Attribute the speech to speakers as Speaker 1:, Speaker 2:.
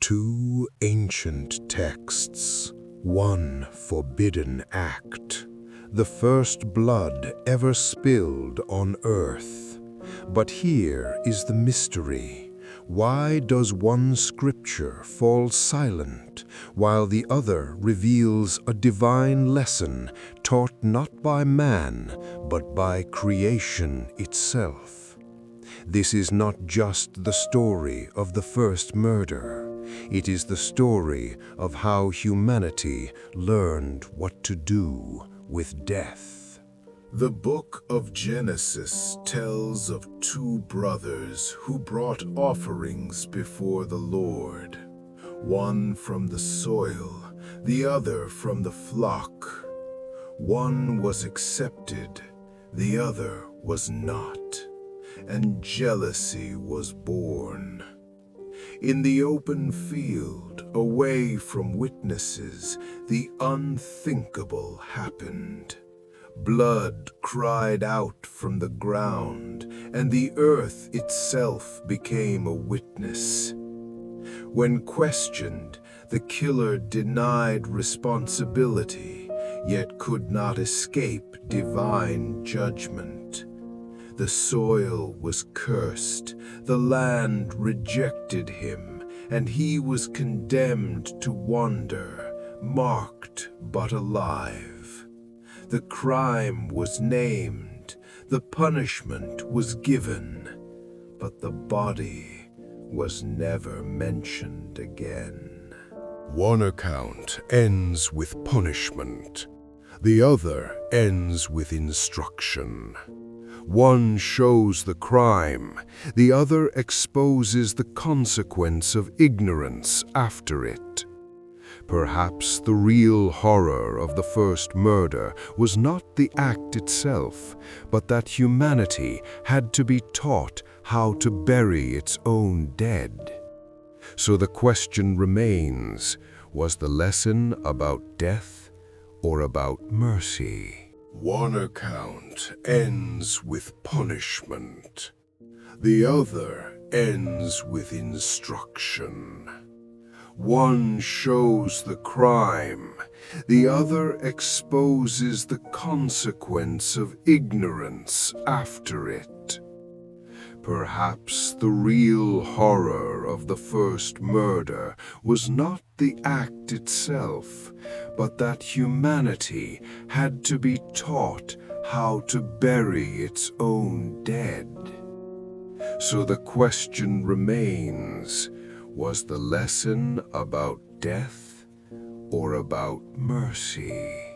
Speaker 1: Two ancient texts, one forbidden act, the first blood ever spilled on earth. But here is the mystery. Why does one scripture fall silent, while the other reveals a divine lesson taught not by man, but by creation itself? This is not just the story of the first murder. It is the story of how humanity learned what to do with death.
Speaker 2: The book of Genesis tells of two brothers who brought offerings before the Lord, one from the soil, the other from the flock. One was accepted, the other was not, and jealousy was born. In the open field, away from witnesses, the unthinkable happened. Blood cried out from the ground, and the earth itself became a witness. When questioned, the killer denied responsibility, yet could not escape divine judgment. The soil was cursed, the land rejected him, and he was condemned to wander, marked but alive. The crime was named, the punishment was given, but the body was never mentioned again.
Speaker 1: One account ends with punishment, the other ends with instruction. One shows the crime, the other exposes the consequence of ignorance after it. Perhaps the real horror of the first murder was not the act itself, but that humanity had to be taught how to bury its own dead. So the question remains, was the lesson about death or about mercy? One account ends with punishment, the other ends with instruction. One shows the crime, the other exposes the consequence of ignorance after it. Perhaps the real horror of the first murder was not the act itself, but that humanity had to be taught how to bury its own dead. So the question remains, was the lesson about death or about mercy?